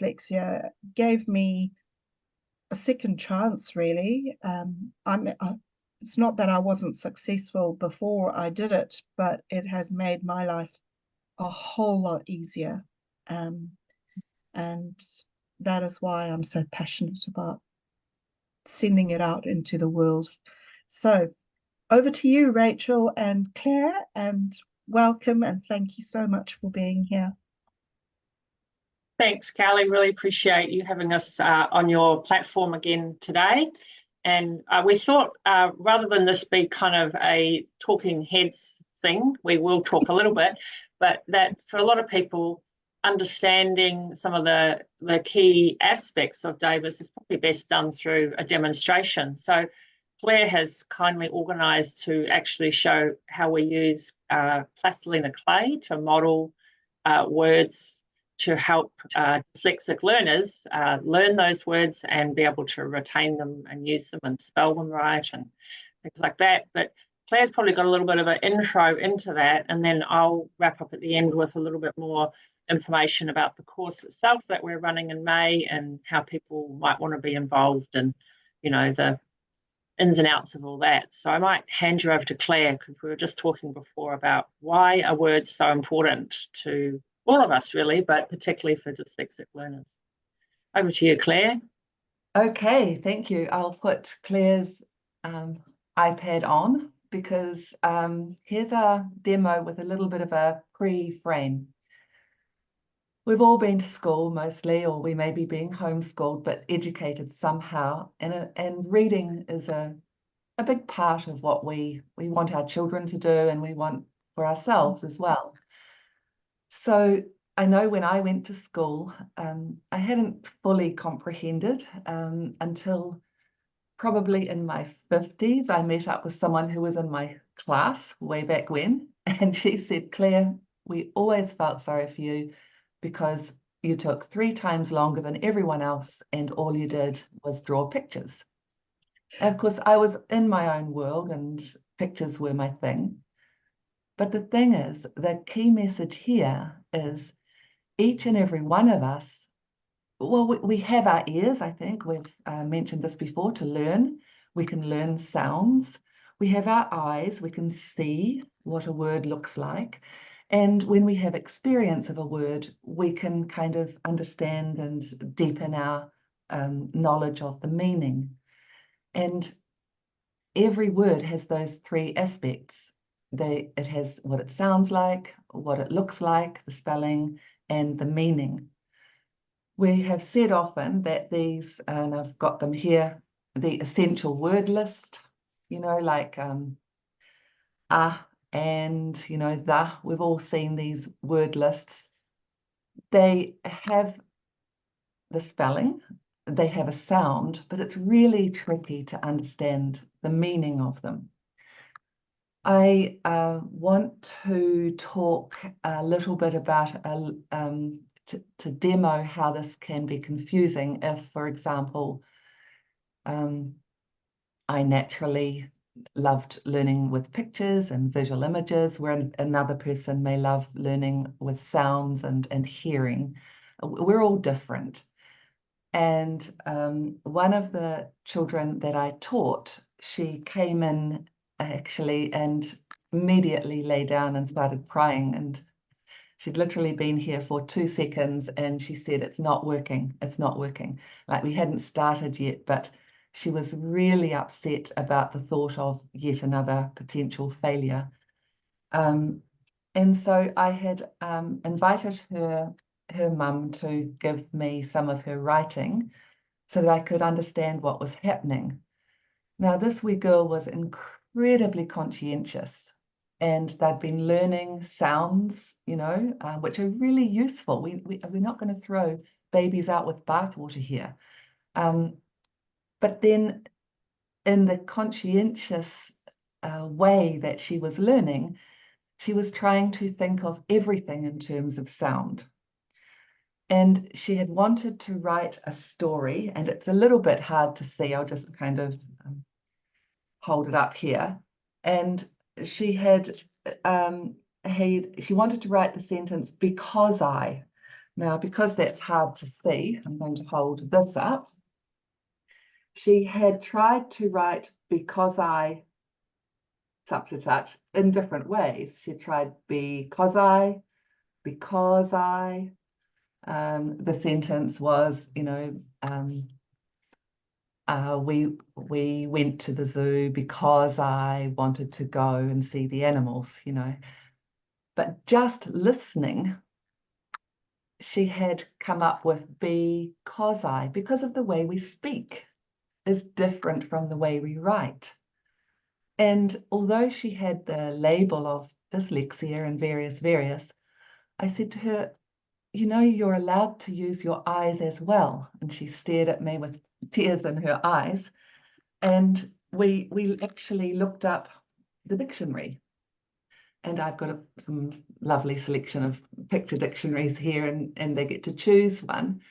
dyslexia gave me a second chance, really. It's not that I wasn't successful before I did it, but it has made my life a whole lot easier. Um, and that is why I'm so passionate about sending it out into the world. So over to you, Rachel and Claire, and welcome and thank you so much for being here. Thanks, Carly. Really appreciate you having us on your platform again today. And we thought rather than this be kind of a talking heads thing, we will talk a little bit, but that for a lot of people, understanding some of the key aspects of Davis is probably best done through a demonstration. So Claire has kindly organised to actually show how we use plastilina clay to model words to help dyslexic learners learn those words and be able to retain them and use them and spell them right and things like that. But Claire's probably got a little bit of an intro into that, and then I'll wrap up at the end with a little bit more information about the course itself that we're running in May and how people might want to be involved and, the ins and outs of all that. So I might hand you over to Claire, because we were just talking before about why are words so important to all of us, really, but particularly for dyslexic learners. Over to you, Claire. Okay, thank you. I'll put Claire's iPad on because here's our demo with a little bit of a pre-frame. We've all been to school mostly, or we may be being homeschooled, but educated somehow. And reading is a big part of what we want our children to do, and we want for ourselves as well. So I know when I went to school, I hadn't fully comprehended until probably in my 50s. I met up with someone who was in my class way back when, and she said, Claire, we always felt sorry for you because you took 3 times longer than everyone else and all you did was draw pictures. And of course, I was in my own world and pictures were my thing. But the thing is, the key message here is each and every one of us, well, we have our ears, I think. We've mentioned this before, to learn. We can learn sounds. We have our eyes. We can see what a word looks like. And when we have experience of a word, we can kind of understand and deepen our knowledge of the meaning. And every word has those 3 aspects. It has what it sounds like, what it looks like, the spelling, and the meaning. We have said often that these, and I've got them here, the essential word list, like and, the, we've all seen these word lists. They have the spelling, they have a sound, but it's really tricky to understand the meaning of them. I want to talk a little bit about, to demo how this can be confusing if, for example, I naturally loved learning with pictures and visual images, where another person may love learning with sounds and hearing. We're all different. And one of the children that I taught, she came in actually and immediately lay down and started crying. And she'd literally been here for 2 seconds and she said, it's not working, it's not working. Like we hadn't started yet, but she was really upset about the thought of yet another potential failure. And so I had invited her mum to give me some of her writing so that I could understand what was happening. Now, this wee girl was incredibly conscientious, and they'd been learning sounds, which are really useful. We're not going to throw babies out with bathwater here. But then in the conscientious way that she was learning, she was trying to think of everything in terms of sound. And she had wanted to write a story, and it's a little bit hard to see. I'll just kind of hold it up here. And she had, she wanted to write the sentence, because I. Now, because that's hard to see, I'm going to hold this up. She had tried to write because I, such and such, in different ways. She tried because I. The sentence was, we went to the zoo because I wanted to go and see the animals, But just listening, she had come up with because of the way we speak is different from the way we write. And although she had the label of dyslexia and various, I said to her, you're allowed to use your eyes as well. And she stared at me with tears in her eyes. And we actually looked up the dictionary. And I've got some lovely selection of picture dictionaries here, and they get to choose one.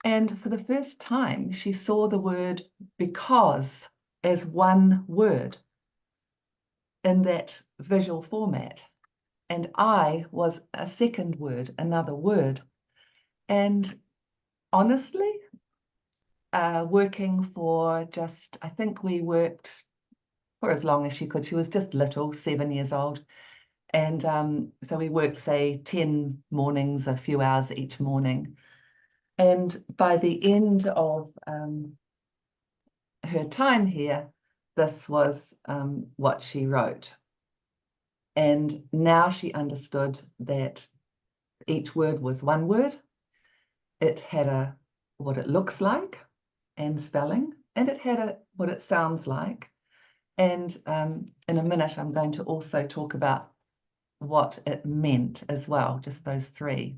And for the first time, she saw the word because as one word in that visual format. And I was a second word, another word. And honestly, working for I think we worked for as long as she could. She was just little, 7 years old. And so we worked, say, 10 mornings, a few hours each morning. And by the end of her time here, this was what she wrote. And now she understood that each word was one word. It had what it looks like and spelling, and it had what it sounds like. And in a minute, I'm going to also talk about what it meant as well, just those three.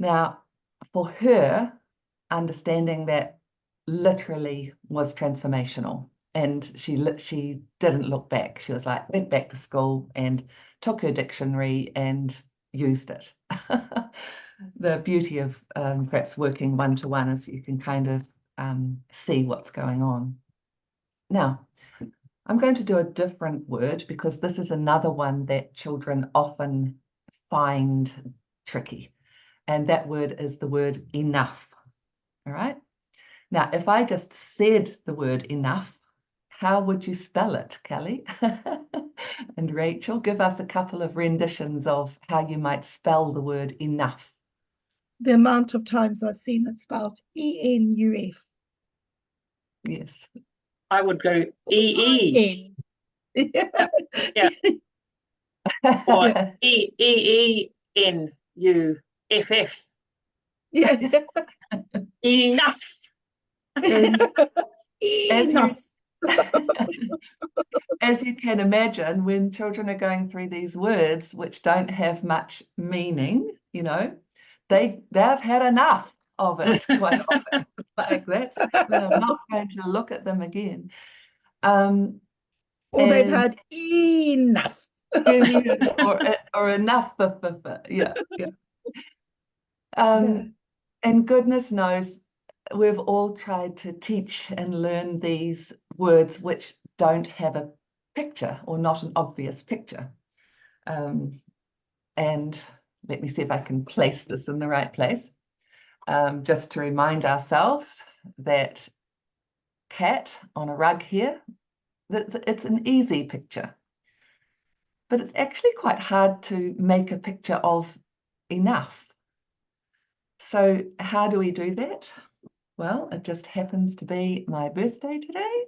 Now, for her, understanding that literally was transformational. And she didn't look back. She was like, went back to school and took her dictionary and used it. The beauty of perhaps working one-to-one is you can kind of see what's going on. Now, I'm going to do a different word because this is another one that children often find tricky. And that word is the word enough. All right. Now, if I just said the word enough, how would you spell it, Kelly? And Rachel, give us a couple of renditions of how you might spell the word enough. The amount of times I've seen it spelled E-N-U-F. Yes. I would go E-E. Yeah. Or E-E-E-N-U-F-F. Yeah. Enough. Enough. As you can imagine, when children are going through these words which don't have much meaning, they've had enough of it quite often. Like that, they're not going to look at them again. Or they've had enough. or enough. Yeah. And goodness knows, we've all tried to teach and learn these words which don't have a picture or not an obvious picture. And let me see if I can place this in the right place. Just to remind ourselves that cat on a rug here, it's an easy picture. But it's actually quite hard to make a picture of enough. So how do we do that? Well, it just happens to be my birthday today.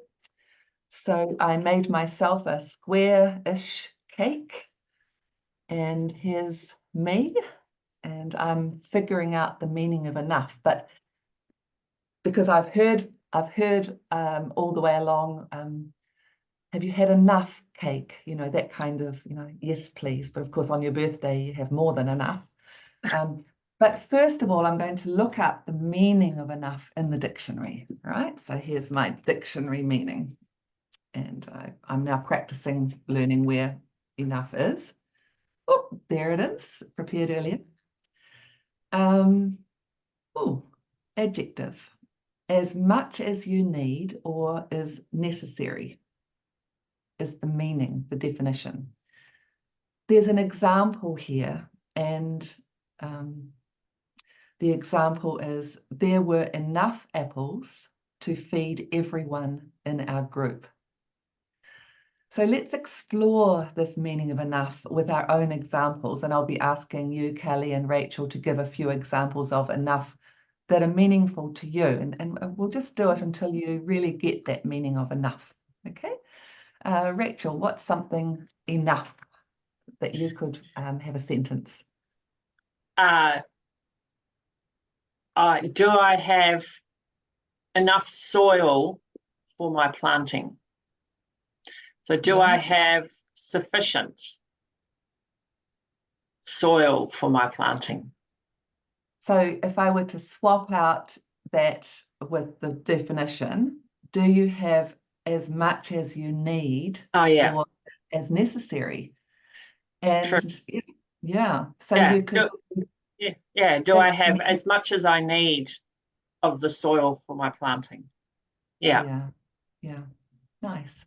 So I made myself a square-ish cake. And here's me. And I'm figuring out the meaning of enough. But because I've heard all the way along, have you had enough cake? That kind of, yes, please. But of course, on your birthday, you have more than enough. But first of all, I'm going to look up the meaning of enough in the dictionary, right? So here's my dictionary meaning. And I'm now practicing learning where enough is. Oh, there it is, prepared earlier. Adjective. As much as you need or is necessary is the meaning, the definition. There's an example here, and The example is, there were enough apples to feed everyone in our group. So let's explore this meaning of enough with our own examples. And I'll be asking you, Kelly and Rachel, to give a few examples of enough that are meaningful to you. And we'll just do it until you really get that meaning of enough. Okay? Rachel, what's something enough that you could have a sentence? Do I have enough soil for my planting? So do I have sufficient soil for my planting? So if I were to swap out that with the definition, do you have as much as you need or as necessary? And true. Yeah, so yeah. you could... Do I have as much as I need of the soil for my planting? Yeah. Nice.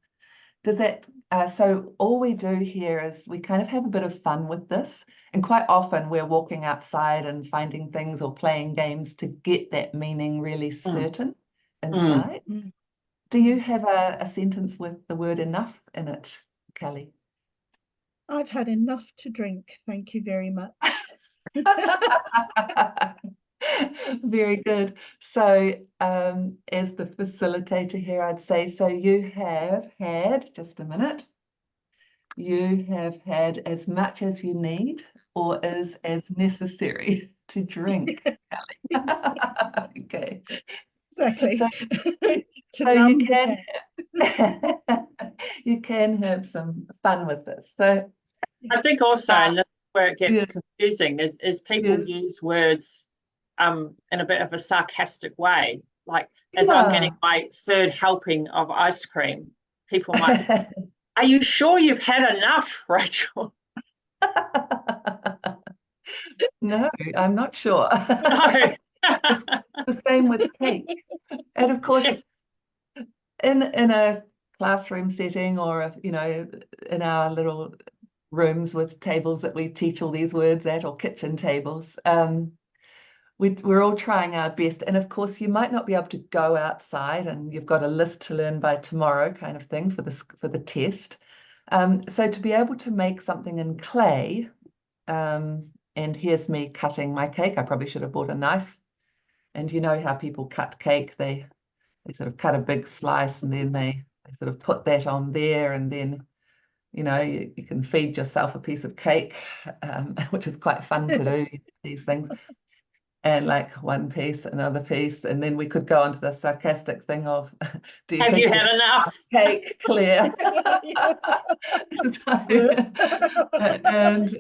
Does that, so all we do here is we kind of have a bit of fun with this, and quite often we're walking outside and finding things or playing games to get that meaning really certain inside. Do you have a sentence with the word enough in it, Kelly? I've had enough to drink, thank you very much. Very good. So as the facilitator here, I'd say, so you have had, just a minute, you have had as much as you need or is as necessary to drink, Kelly. Okay. Exactly. So, to numb the day. you can have some fun with this. So I think also, and this is where it gets confusing, is people use words in a bit of a sarcastic way. Like, as I'm getting my third helping of ice cream, people might say, are you sure you've had enough, Rachel? No, I'm not sure. No. It's the same with cake. And of course, in a classroom setting, or in our little rooms with tables that we teach all these words at, or kitchen tables, we're all trying our best. And of course, you might not be able to go outside, and you've got a list to learn by tomorrow, kind of thing, for the test. So to be able to make something in clay, and here's me cutting my cake. I probably should have bought a knife. And you know how people cut cake, they sort of cut a big slice, and then they sort of put that on there, and then you can feed yourself a piece of cake, which is quite fun to do, these things. And like one piece, another piece, and then we could go on to the sarcastic thing of, do you have think you had enough cake, Claire? And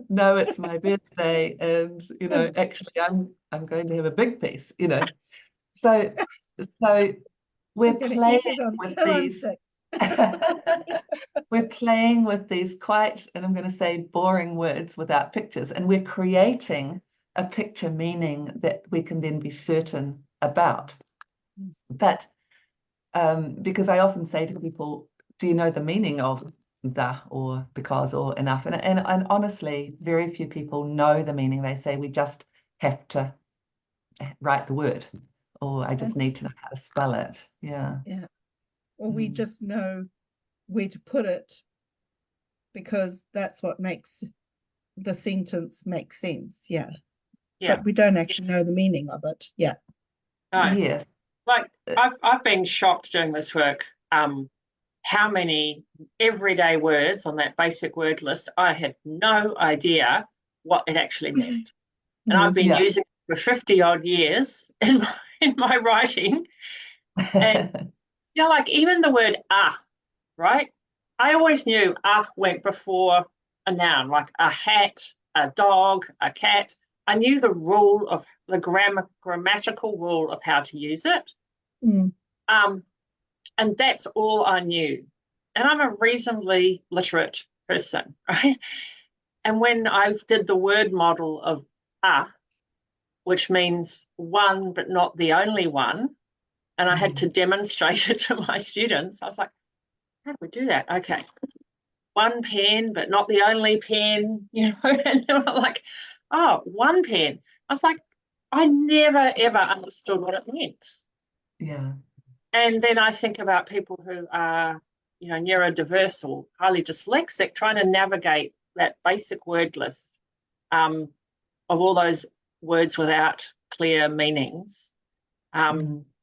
no, it's my birthday, and actually I'm going to have a big piece, so we're playing with these we're playing with these quite, and I'm going to say, boring words without pictures, and we're creating a picture meaning that we can then be certain about. But because I often say to people, do you know the meaning of the, or because, or enough? And honestly, very few people know the meaning. They say, we just have to write the word, or I just need to know how to spell it. Yeah. Or we just know where to put it, because that's what makes the sentence make sense. But we don't actually know the meaning of it. Yes. Like, I've been shocked doing this work, how many everyday words on that basic word list I had no idea what it actually meant. And I've been using it for 50 odd years in my writing. And like, even the word right? I always knew went before a noun, like a hat, a dog, a cat. I knew the rule of the grammatical rule of how to use it. And that's all I knew. And I'm a reasonably literate person, right? And when I did the word model of which means one but not the only one, and I had to demonstrate it to my students, I was like, how do we do that? Okay. One pen, but not the only pen, and they were like, oh, one pen. I was like, I never ever understood what it meant. Yeah. And then I think about people who are, neurodiverse or highly dyslexic, trying to navigate that basic word list of all those words without clear meanings.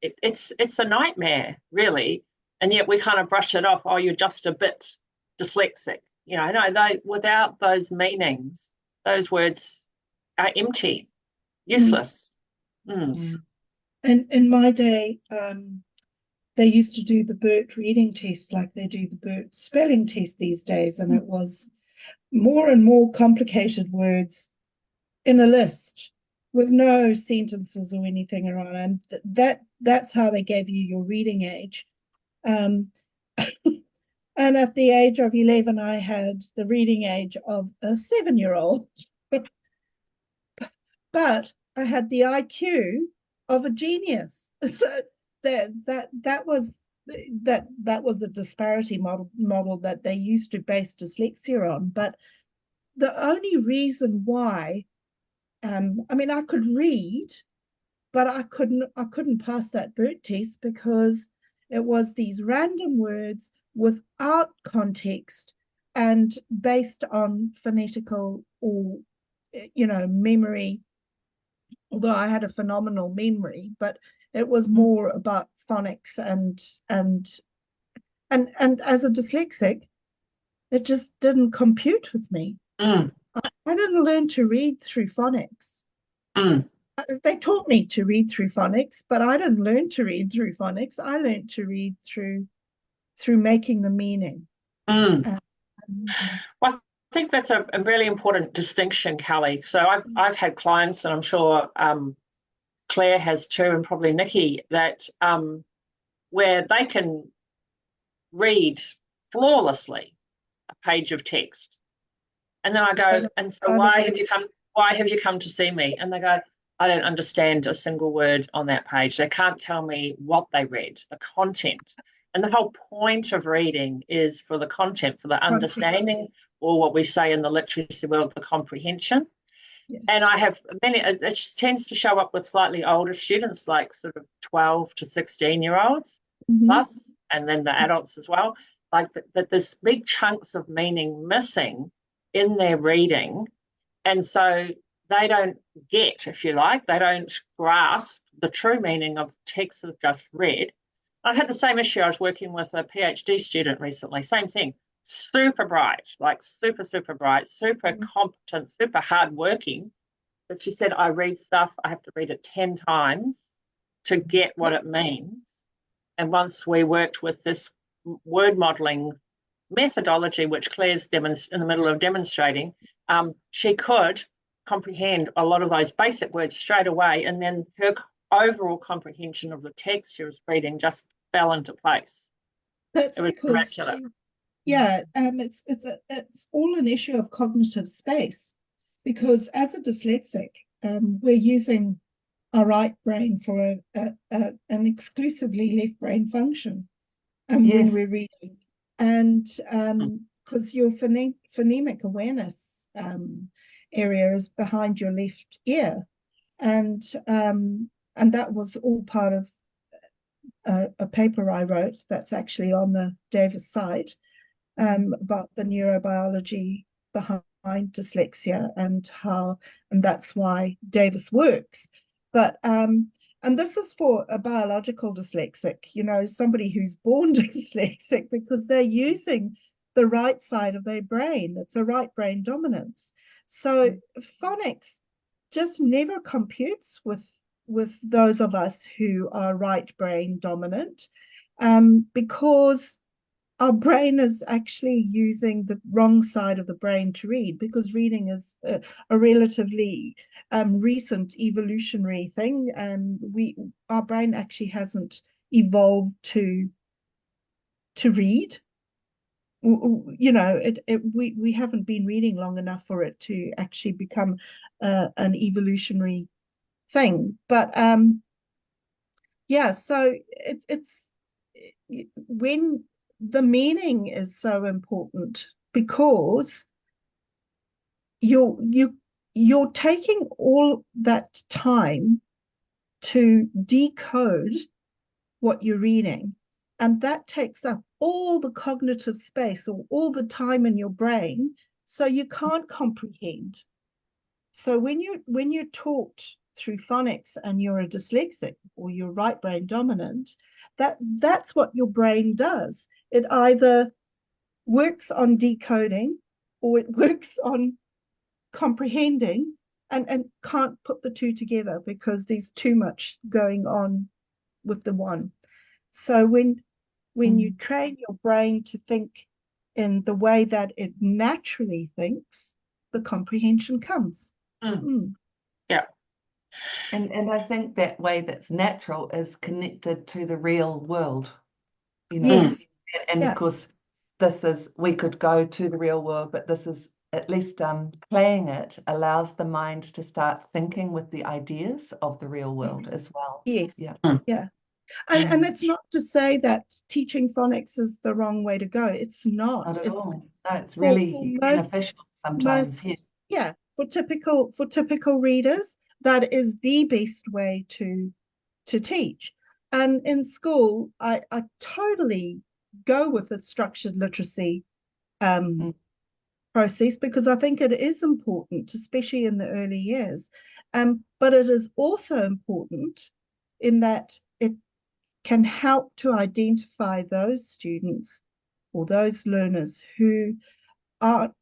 It's a nightmare, really. And yet we kind of brush it off. Oh, you're just a bit dyslexic. No, without those meanings, those words are empty, useless. And in my day, they used to do the BERT reading test like they do the BERT spelling test these days, and it was more and more complicated words in a list with no sentences or anything around, and that's how they gave you your reading age. And at the age of 11, I had the reading age of a 7-year-old, but I had the IQ of a genius. So that was the disparity model that they used to base dyslexia on. But the only reason why, I could read, but I couldn't pass that BERT test because it was these random words without context and based on phonetical or memory. Although I had a phenomenal memory, but it was more about phonics and as a dyslexic, it just didn't compute with me. I didn't learn to read through phonics. They taught me to read through phonics, but I didn't learn to read through phonics. I learned to read through making the meaning. Well, I think that's a really important distinction, Kelly. So I've had clients, and I'm sure Claire has too, and probably Nikki, that where they can read flawlessly a page of text, and then I go, and so why have you come to see me? And they go, I don't understand a single word on that page. They can't tell me what they read, the content. And the whole point of reading is for the content, for the understanding, or what we say in the literacy world, the comprehension. Yeah. And I have many, it tends to show up with slightly older students, like sort of 12 to 16-year-olds plus, and then the adults as well, like that there's big chunks of meaning missing in their reading. And so they don't get, if you like, they don't grasp the true meaning of the text they've just read. I had the same issue. I was working with a PhD student recently, same thing, super bright, like super, super bright, super competent, super hardworking. But she said, I read stuff, I have to read it 10 times to get what it means. And once we worked with this word modelling methodology, which Claire's in the middle of demonstrating, she could comprehend a lot of those basic words straight away, and then her overall comprehension of the text she was reading just fell into place. That's because it's all an issue of cognitive space, because as a dyslexic, we're using our right brain for an exclusively left brain function when we're reading, and because your phonemic awareness area is behind your left ear, and that was all part of a paper I wrote that's actually on the Davis site about the neurobiology behind dyslexia and that's why Davis works. But and this is for a biological dyslexic, somebody who's born dyslexic, because they're using the right side of their brain. It's a right brain dominance. So phonics just never computes with those of us who are right brain dominant, because our brain is actually using the wrong side of the brain to read, because reading is a relatively recent evolutionary thing, and our brain actually hasn't evolved to read. We haven't been reading long enough for it to actually become an evolutionary thing. But so it's when the meaning is so important, because you you're taking all that time to decode what you're reading, and that takes up all the cognitive space or all the time in your brain, so you can't comprehend. So when you're taught through phonics and you're a dyslexic or you're right brain dominant, that's what your brain does. It either works on decoding or it works on comprehending, and can't put the two together because there's too much going on with the one. So when you train your brain to think in the way that it naturally thinks, the comprehension comes. Yeah. And I think that way that's natural is connected to the real world, you know. Yes. And Yeah. of course, we could go to the real world, but this is at least playing it allows the mind to start thinking with the ideas of the real world as well. Yes. Yeah. Yeah. And it's not to say that teaching phonics is the wrong way to go. It's not. Not at It's all. No, it's really beneficial sometimes. Yeah, for typical readers, that is the best way to teach. And in school, I totally go with the structured literacy process, because I think it is important, especially in the early years. But it is also important in that it can help to identify those students or those learners who are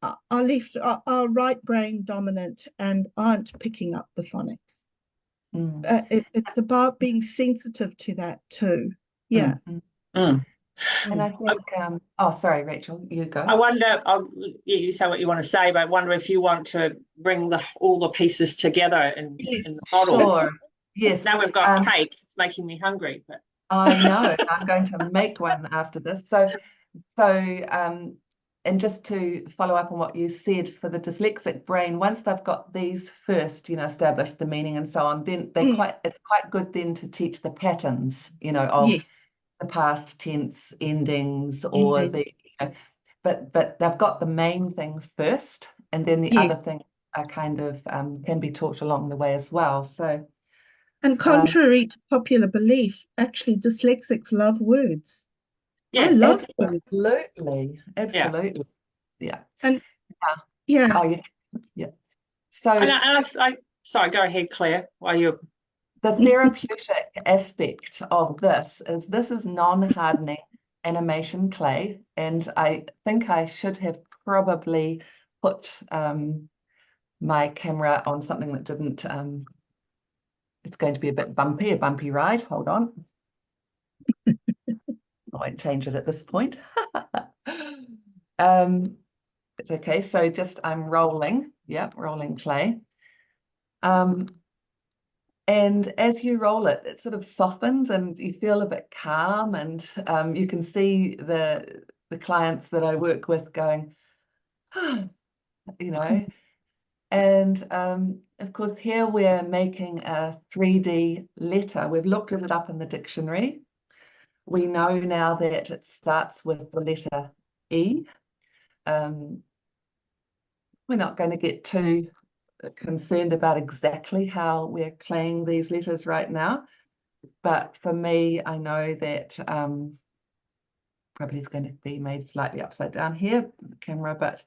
right brain dominant and aren't picking up the phonics. It's about being sensitive to that too. Yeah. And I think, oh, sorry, Rachel, you go. I wonder, you say what you want to say, but I wonder if you want to bring all the pieces together in the model. Sure. Yes. Now we've got cake. It's making me hungry. But I know. I'm going to make one after this. So, and just to follow up on what you said, for the dyslexic brain, once they've got these first, established the meaning and so on, then it's quite good then to teach the patterns, of the past tense endings or but they've got the main thing first, and then the other thing are kind of can be taught along the way as well. So, and contrary to popular belief, actually dyslexics love words. Yes, I love absolutely, absolutely, yeah. And oh yeah. So sorry, go ahead, Claire. While you're the therapeutic aspect of this is non-hardening animation clay, and I think I should have probably put my camera on something that didn't. It's going to be a bumpy ride. Hold on. I won't change it at this point. It's okay. So just I'm rolling. Yep, rolling clay. And as you roll it, it sort of softens and you feel a bit calm, and you can see the clients that I work with going, and of course here we're making a 3D letter. We've looked it up in the dictionary. We know now that it starts with the letter E. We're not going to get too concerned about exactly how we're claying these letters right now, but for me, I know that probably it's going to be made slightly upside down here, the camera, but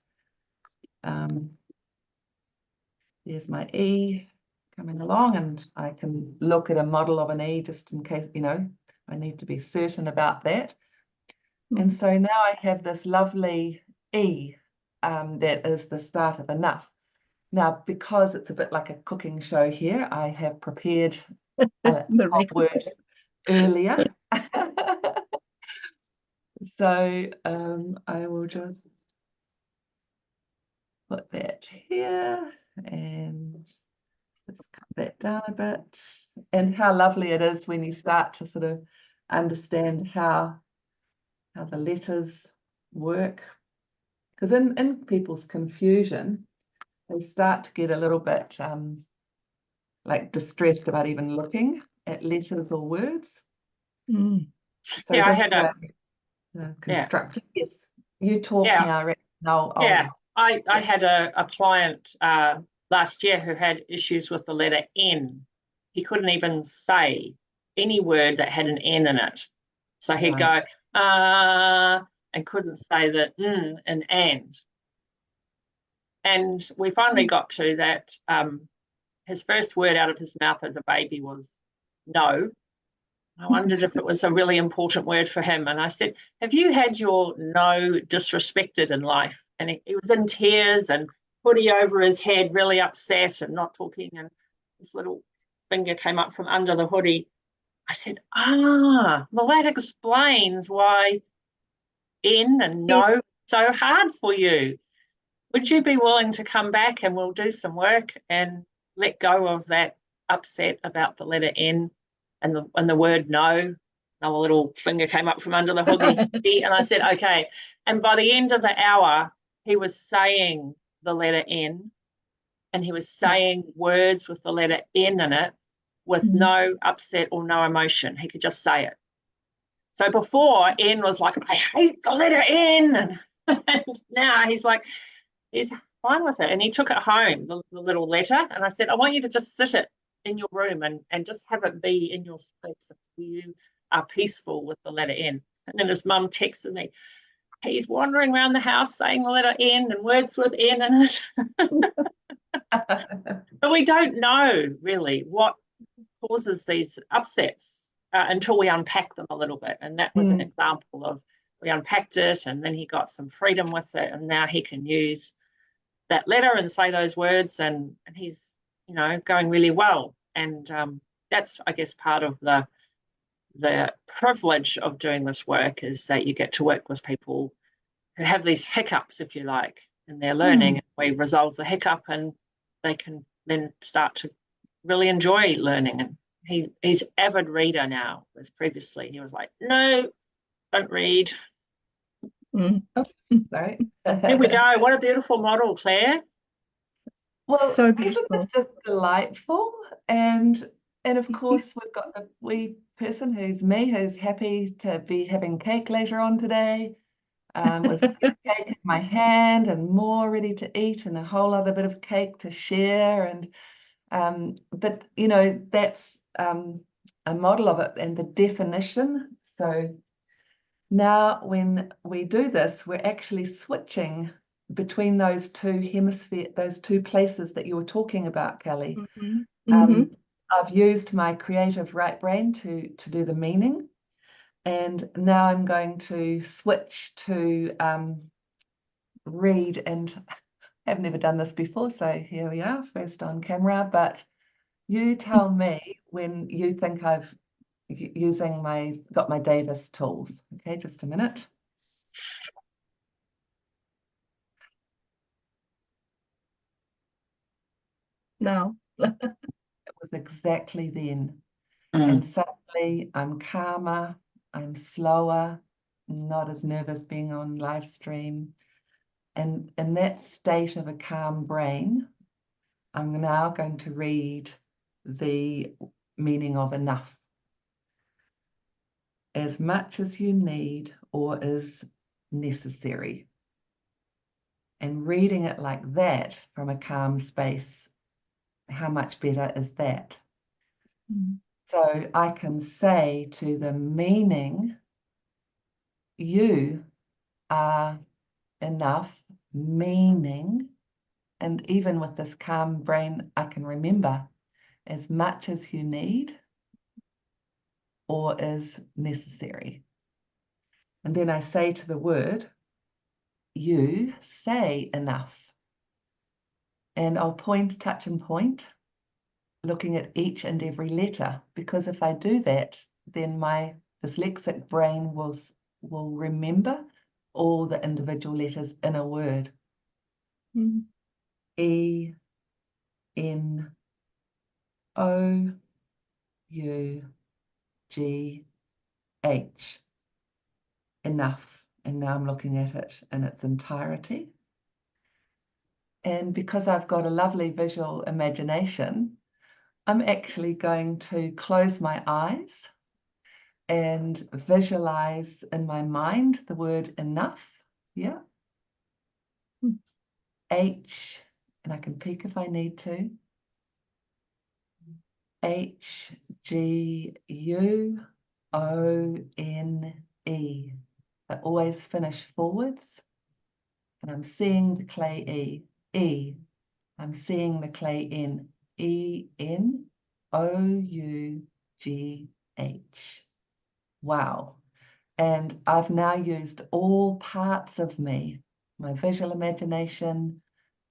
there's my E coming along, and I can look at a model of an E just in case, I need to be certain about that. And so now I have this lovely E that is the start of enough. Now, because it's a bit like a cooking show here, I have prepared a word earlier. So I will just put that here and let's cut that down a bit. And how lovely it is when you start to sort of understand how the letters work. Because in people's confusion, they start to get a little bit like distressed about even looking at letters or words. So I had constructive. Yes, you talk now. I had a client last year who had issues with the letter N. He couldn't even say any word that had an N in it. So he'd go, and couldn't say the and and. And we finally got to that. His first word out of his mouth as a baby was no. I wondered if it was a really important word for him. And I said, have you had your no disrespected in life? And he was in tears and hoodie over his head, really upset and not talking. And this little finger came up from under the hoodie. I said, well, that explains why N and no so hard for you. Would you be willing to come back and we'll do some work and let go of that upset about the letter N and the word no? Another little finger came up from under the hoodie. And I said, okay. And by the end of the hour, he was saying the letter N, and he was saying words with the letter N in it with no upset or no emotion. He could just say it. So before, N was like, I hate the letter N. And now he's like, he's fine with it. And he took it home, the little letter. And I said, I want you to just sit it in your room and just have it be in your space until you are peaceful with the letter N. And then his mum texted me, he's wandering around the house saying the letter N and words with N in it. But we don't know really what causes these upsets until we unpack them a little bit. And that was an example of, we unpacked it and then he got some freedom with it, and now he can use that letter and say those words, and he's, you know, going really well. And that's, I guess, part of the privilege of doing this work, is that you get to work with people who have these hiccups, if you like, in their learning. And we resolve the hiccup and they can then start to really enjoy learning. And he's an avid reader now, whereas previously he was like, no, don't read. Sorry. There we go. What a beautiful model, Claire. Well, So isn't beautiful. this just delightful? And of course we've got the wee person who's me, who's happy to be having cake later on today. With cake in my hand and more ready to eat, and a whole other bit of cake to share. And but you know, that's a model of it and the definition. So now when we do this, we're actually switching between those two hemispheres, those two places that you were talking about, Kelly. I've used my creative right brain to do the meaning. And now I'm going to switch to read, and I've never done this before, so here we are, first on camera. But you tell me when you think I've got my Davis tools. Okay, just a minute. Now. It was exactly then. And suddenly I'm calmer, I'm slower, not as nervous being on live stream. And in that state of a calm brain, I'm now going to read the meaning of enough. As much as you need or is necessary. And reading it like that from a calm space, how much better is that? So I can say to the meaning, you are enough, meaning, and even with this calm brain, I can remember as much as you need or is necessary. And then I say to the word, you say enough. And I'll point, touch and point, looking at each and every letter, because if I do that, then my dyslexic brain will remember all the individual letters in a word. E, N, O, U, G, H. Enough. And now I'm looking at it in its entirety. And because I've got a lovely visual imagination, I'm actually going to close my eyes and visualize in my mind the word enough. Yeah. H and I can peek if I need to. H-G-U-O-N-E. I always finish forwards, and I'm seeing the clay E. E. I'm seeing the clay N. E-N-O-U-G-H. Wow. And I've now used all parts of me, my visual imagination,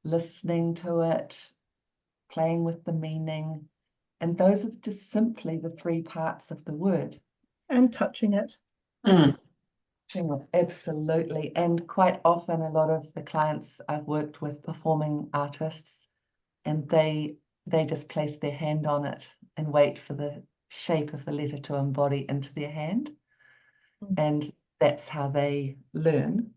listening to it, playing with the meaning. And those are just simply the 3 parts of the word. And touching it. Mm. Absolutely. And quite often, a lot of the clients I've worked with, performing artists, and they just place their hand on it and wait for the shape of the letter to embody into their hand. And that's how they learn.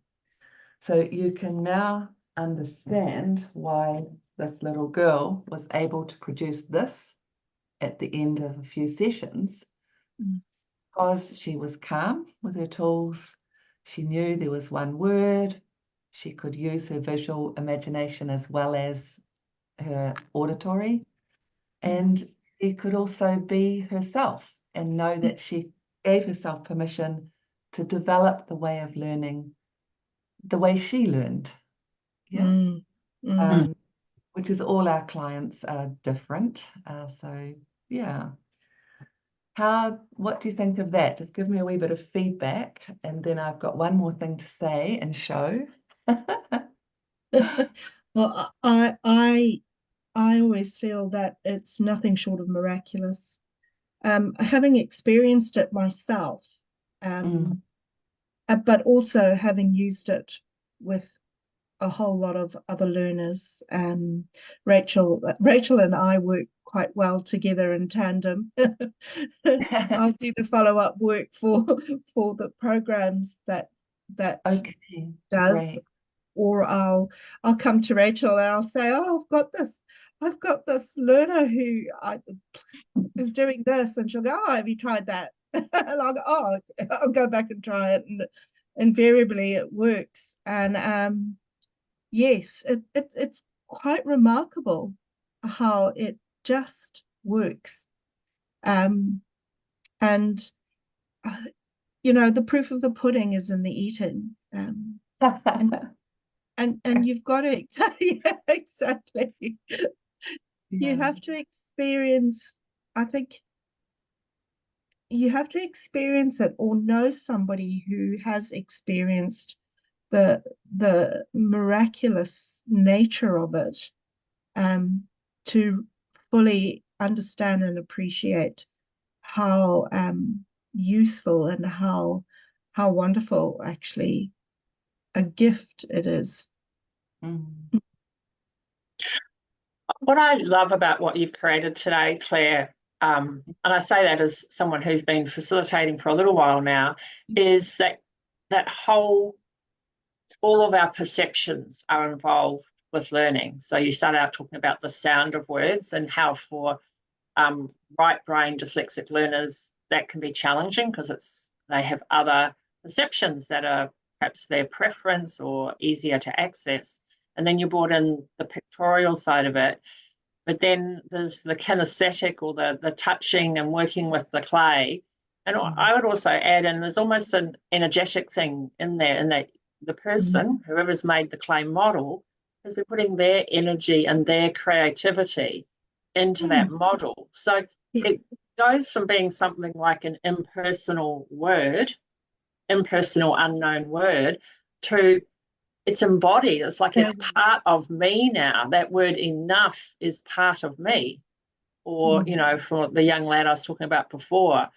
So you can now understand why this little girl was able to produce this at the end of a few sessions, because she was calm with her tools. She knew there was one word. She could use her visual imagination as well as her auditory. And she could also be herself and know that she gave herself permission to develop the way of learning the way she learned. Yeah. Which is all our clients are different. So yeah. What do you think of that? Just give me a wee bit of feedback, and then I've got one more thing to say and show. Well, I always feel that it's nothing short of miraculous. Having experienced it myself, but also having used it with a whole lot of other learners. Rachel and I work quite well together in tandem. I'll do the follow-up work for the programs that Okay, does, great. or I'll come to Rachel and I'll say, oh, I've got this learner who is doing this, and she'll go, oh, have you tried that? And I'll go, oh, I'll go back and try it, and invariably it works. And yes, it's quite remarkable how it just works. And the proof of the pudding is in the eating. And you've got to exactly. You have to experience, I think you have to experience it or know somebody who has experienced the miraculous nature of it, to fully understand and appreciate how useful and how wonderful actually a gift it is. What I love about what you've created today, Claire, and I say that as someone who's been facilitating for a little while now, is that all of our perceptions are involved with learning. So you start out talking about the sound of words and how for right brain dyslexic learners that can be challenging because they have other perceptions that are perhaps their preference or easier to access. And then you brought in the pictorial side of it. But then there's the kinesthetic or the touching and working with the clay. And I would also add in, there's almost an energetic thing in there, in that the person, whoever's made the clay model, has been putting their energy and their creativity into that model. So it goes from being something like an impersonal unknown word, to it's embodied. It's like it's part of me now. That word enough is part of me. Or, for the young lad I was talking about before,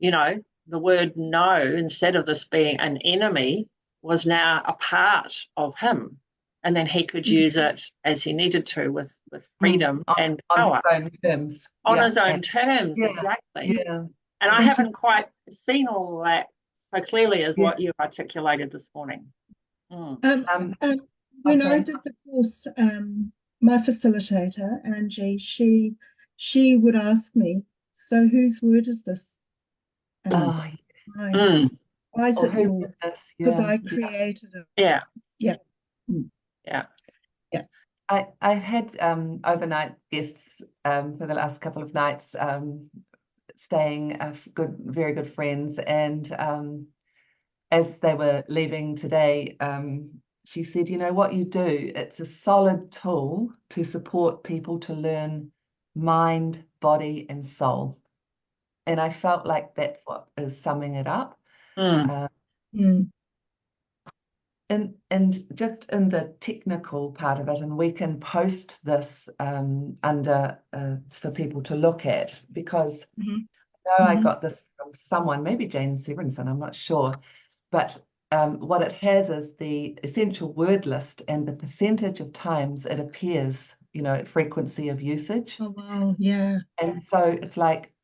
the word no, instead of this being an enemy, was now a part of him. And then he could use it as he needed to with freedom and power. On his own terms. On his own terms, exactly. Yeah. And I haven't quite seen all that so clearly as what you've articulated this morning. When I did the course, my facilitator, Angie, she would ask me, so whose word is this? And why is it yours? Because I created it. Yeah. Yeah. Yeah. Yeah. I've had overnight guests for the last couple of nights, staying, very good friends, and as they were leaving today, she said, you know, what you do, it's a solid tool to support people to learn mind, body, and soul. And I felt like that's what is summing it up. Mm. And just in the technical part of it, and we can post this under for people to look at, because Mhm. I know I Mhm. got this from someone, maybe Jane Severinson, I'm not sure, but what it has is the essential word list and the percentage of times it appears, you know, frequency of usage. Oh, wow. Yeah. And so it's like,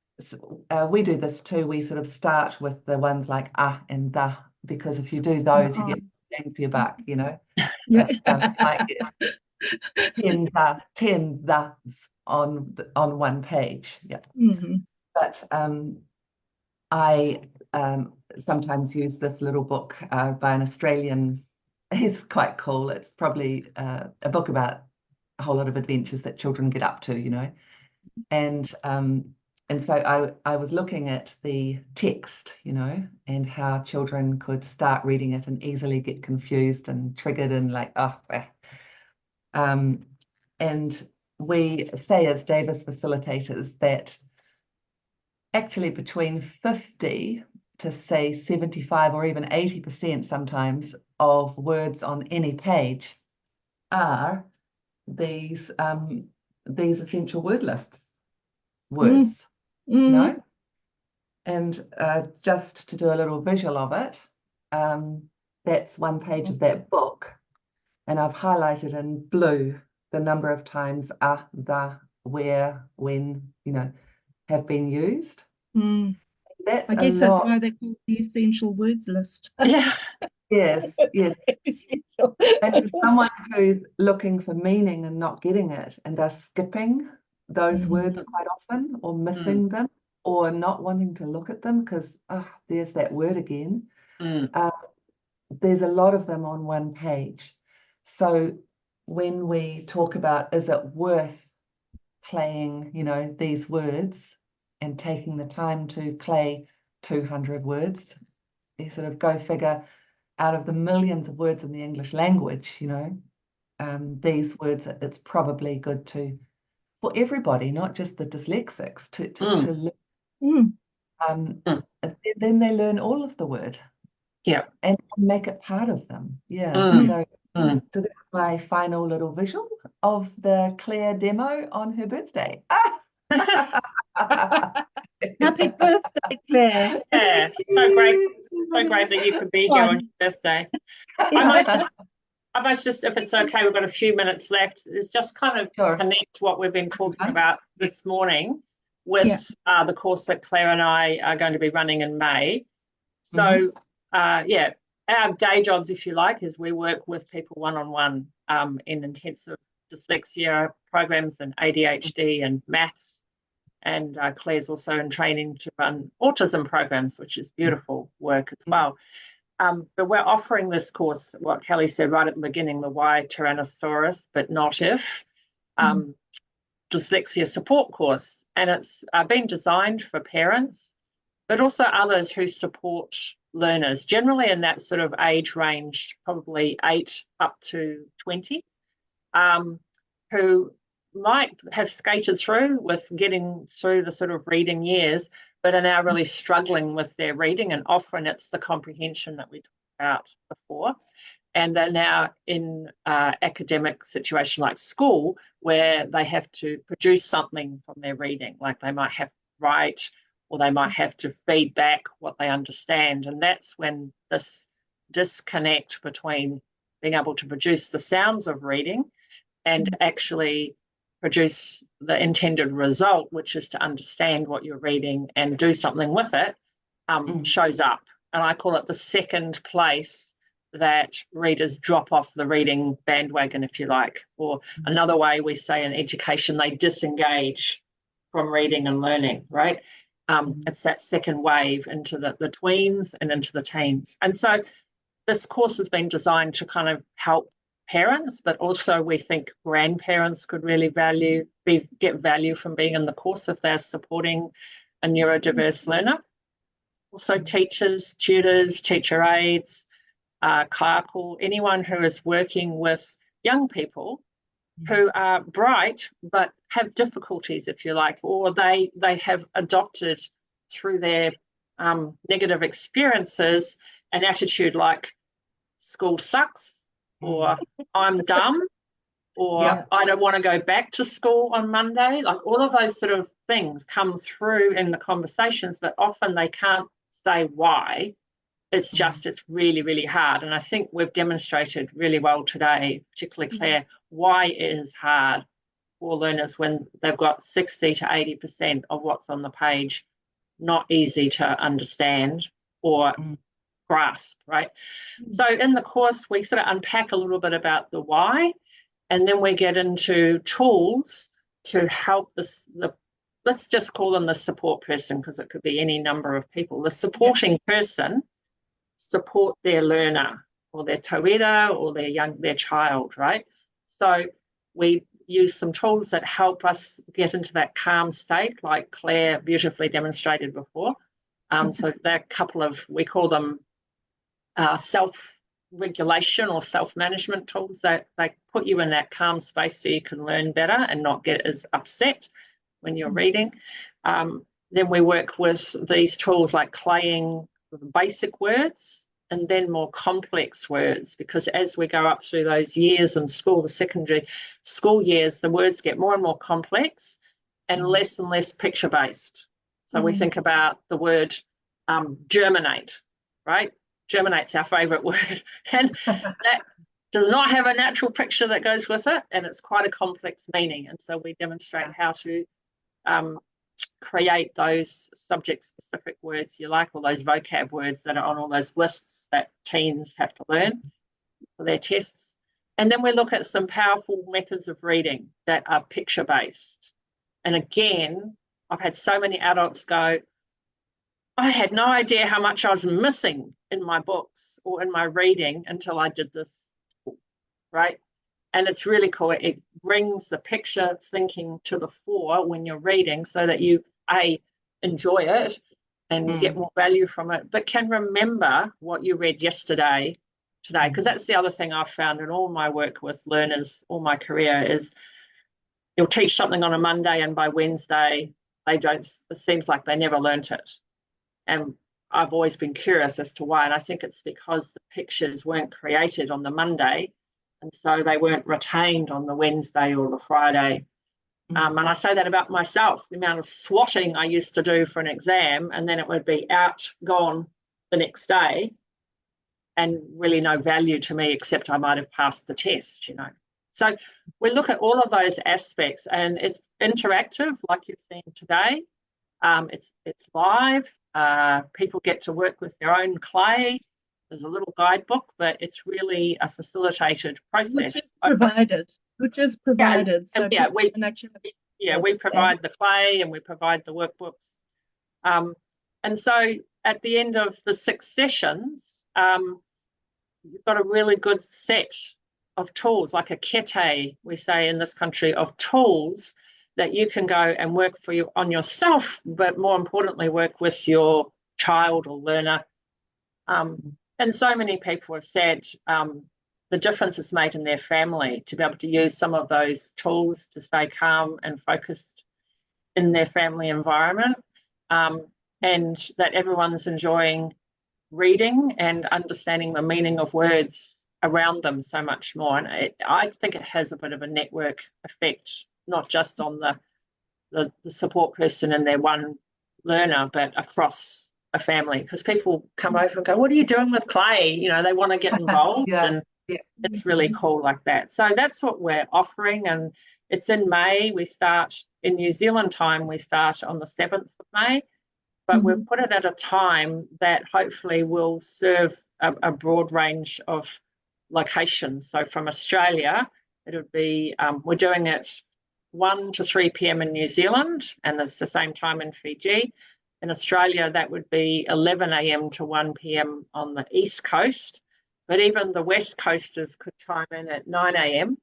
we do this too. We sort of start with the ones like and the, because if you do those, you get bang for your buck, you know. Yeah. You might get 10 thus on one page. Yeah. Mhm. But I sometimes use this little book by an Australian. It's quite cool. It's probably a book about a whole lot of adventures that children get up to, you know. And so I was looking at the text, you know, and how children could start reading it and easily get confused and triggered and like, oh, and we say as Davis facilitators that actually between 50 to say 75 or even 80% sometimes of words on any page are these essential word lists words, you know. And just to do a little visual of it, that's one page of that book, and I've highlighted in blue the number of times the, where, when, you know, have been used. Mm. That's I a guess that's lot. why they call it the essential words list. Yeah. Yes, yes. Essential. And for someone who's looking for meaning and not getting it, and they're skipping those words quite often, or missing them, or not wanting to look at them because, oh, there's that word again. There's a lot of them on one page. So when we talk about, is it worth playing, you know, these words and taking the time to play 200 words, you sort of go figure, out of the millions of words in the English language, you know, these words, it's probably good to, for everybody, not just the dyslexics, to learn. Then they learn all of the word. Yeah. And make it part of them. Yeah. So that's my final little visual of the Claire demo on her birthday. Happy birthday, Claire. Yeah. So great. So great that you could be here on your birthday. I might just, if it's okay, we've got a few minutes left. It's just kind of connect what we've been talking about this morning with the course that Claire and I are going to be running in May. So, yeah, our day jobs, if you like, is we work with people one-on-one in intensive dyslexia programs and ADHD and maths. And Claire's also in training to run autism programs, which is beautiful work as well. But we're offering this course, what Kelly said right at the beginning, the Why Tyrannosaurus But Not If dyslexia support course. And it's been designed for parents, but also others who support learners, generally in that sort of age range, probably 8 up to 20, who might have skated through with getting through the sort of reading years, but are now really struggling with their reading, and often it's the comprehension that we talked about before. And they're now in academic situation like school, where they have to produce something from their reading, like they might have to write, or they might have to feed back what they understand. And that's when this disconnect between being able to produce the sounds of reading and actually produce the intended result, which is to understand what you're reading and do something with it, shows up. And I call it the second place that readers drop off the reading bandwagon, if you like. Or another way we say in education, they disengage from reading and learning, right? It's that second wave into the tweens and into the teens. And so this course has been designed to kind of help parents, but also we think grandparents could really get value from being in the course if they're supporting a neurodiverse learner. Also teachers, tutors, teacher aides, clerical, anyone who is working with young people who are bright but have difficulties, if you like, or they have adopted through their negative experiences an attitude like school sucks, or I'm dumb, or I don't want to go back to school on Monday. Like all of those sort of things come through in the conversations, but often they can't say why. It's just, it's really, really hard. And I think we've demonstrated really well today, particularly Claire, why it is hard for learners when they've got 60 to 80% of what's on the page not easy to understand or grasp, right? So in the course, we sort of unpack a little bit about the why, and then we get into tools to help let's just call them the support person, because it could be any number of people. The supporting person support their learner or their tauira or their child, right? So we use some tools that help us get into that calm state, like Claire beautifully demonstrated before. So there are a couple of, we call them self-regulation or self-management tools that they put you in that calm space so you can learn better and not get as upset when you're reading. Then we work with these tools like claying basic words and then more complex words, because as we go up through those years in school, the secondary school years, the words get more and more complex and less picture-based. So we think about the word germinate, right? Germinate's our favourite word, and that does not have a natural picture that goes with it, and it's quite a complex meaning. And so we demonstrate how to create those subject-specific words you like, or those vocab words that are on all those lists that teens have to learn for their tests. And then we look at some powerful methods of reading that are picture-based. And again, I've had so many adults go, I had no idea how much I was missing in my books or in my reading until I did this, right? And it's really cool. It brings the picture thinking to the fore when you're reading, so that you, enjoy it and get more value from it, but can remember what you read yesterday, today. Because that's the other thing I've found in all my work with learners, all my career, is you'll teach something on a Monday and by Wednesday, it seems like they never learnt it. And I've always been curious as to why. And I think it's because the pictures weren't created on the Monday, and so they weren't retained on the Wednesday or the Friday. And I say that about myself, the amount of swatting I used to do for an exam, and then it would be out, gone the next day, and really no value to me except I might have passed the test, you know. So we look at all of those aspects, and it's interactive, like you've seen today. It's live. People get to work with their own clay. There's a little guidebook, but it's really a facilitated process. Which is provided. We provide the clay and we provide the workbooks. And so at the end of the 6 sessions, you've got a really good set of tools, like a kete, we say in this country, of tools that you can go and work on yourself, but more importantly, work with your child or learner. And so many people have said the difference is made in their family to be able to use some of those tools to stay calm and focused in their family environment, and that everyone's enjoying reading and understanding the meaning of words around them so much more. And I think it has a bit of a network effect, not just on the support person and their one learner, but across a family, because people come over and go, what are you doing with clay? You know, they want to get involved. And it's really cool like that. So that's what we're offering, and it's in May. We start in New Zealand time, we start on the 7th of May, but we've put it at a time that hopefully will serve a broad range of locations. So from Australia, it would be, we're doing it 1 to 3 p.m. in New Zealand, and it's the same time in Fiji. In Australia, that would be 11 a.m. to 1 p.m. on the East Coast. but even the West Coasters could chime in at 9 a.m.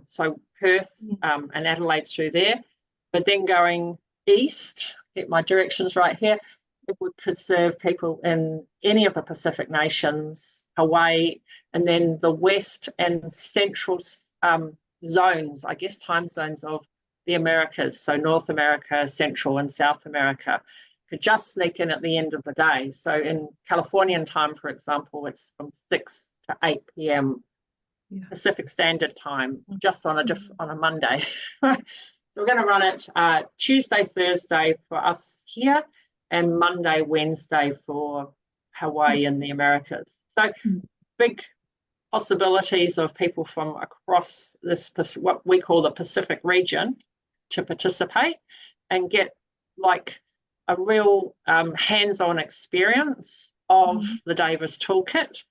So Perth and Adelaide through there, but then going east, get my directions right here, it could serve people in any of the Pacific nations, Hawaii, and then the west and central zones, I guess time zones of the Americas, so North America, Central and South America, could just sneak in at the end of the day. So in Californian time, for example, it's from 6 to 8 p.m. Pacific Standard Time, just on a Monday. So we're going to run it Tuesday, Thursday for us here, and Monday, Wednesday for Hawaii and the Americas. So big possibilities of people from across this, what we call the Pacific region, to participate and get like a real hands-on experience of the Davis Toolkit,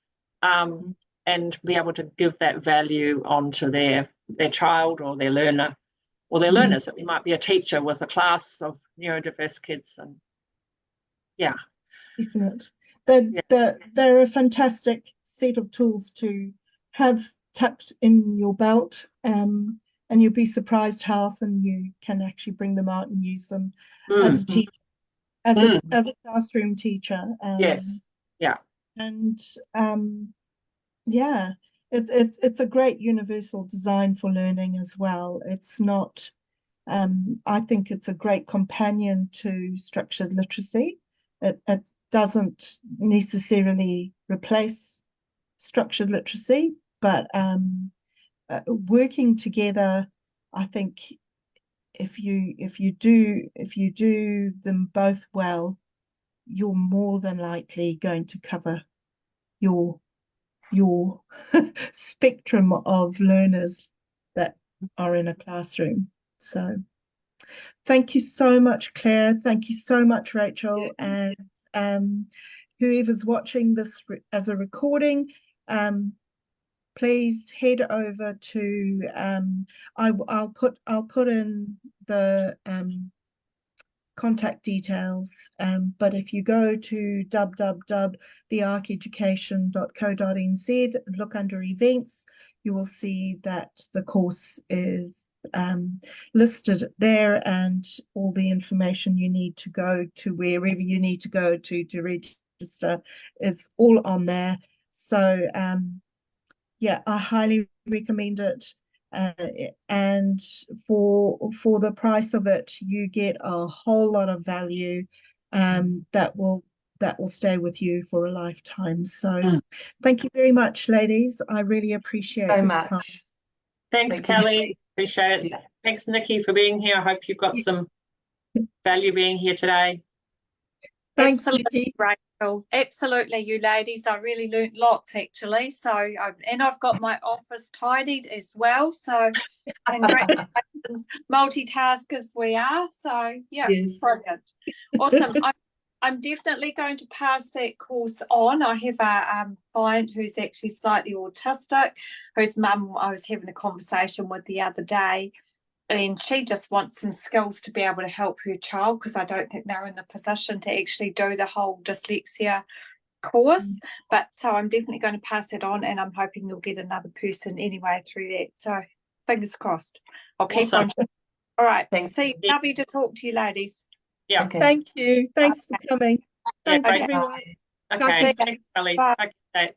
and be able to give that value onto their child or their learner, or their learners. It might be a teacher with a class of neurodiverse kids, and Definite. They're a fantastic set of tools to have tucked in your belt, and you'll be surprised how often you can actually bring them out and use them as a teacher, as a classroom teacher. Yes. Yeah. And it's a great universal design for learning as well. It's not, I think it's a great companion to structured literacy. It doesn't necessarily replace structured literacy, but working together, I think if you do them both well, you're more than likely going to cover your spectrum of learners that are in a classroom. So thank you so much, Claire. Thank you so much, Rachel. And whoever's watching this as a recording, please head over to I'll put in the contact details, but if you go to www.thearcheducation.co.nz, look under events, you will see that the course is listed there, and all the information you need to go to wherever you need to go to register is all on there. So I highly recommend it. And for the price of it, you get a whole lot of value that will stay with you for a lifetime. So thank you very much, ladies. I really appreciate so your much. time. Thanks, Kelly. Appreciate it. Yeah. Thanks, Nikki, for being here. I hope you've got some value being here today. Thanks, Absolutely, Nikki. Rachel. Absolutely, you ladies. I really learnt lots, actually. So, and I've got my office tidied as well. So, congratulations, multitaskers we are. So, yeah, brilliant. Awesome. I'm definitely going to pass that course on. I have a client who's actually slightly autistic, whose mum I was having a conversation with the other day. And she just wants some skills to be able to help her child, because I don't think they're in the position to actually do the whole dyslexia course. But so I'm definitely going to pass it on, and I'm hoping you'll get another person anyway through that. So fingers crossed. I'll keep on. All right. See, lovely to talk to you, ladies. Yeah. Okay. Thank you. Thanks for coming. Thanks, everyone. Okay. Thanks, Kelly. Okay.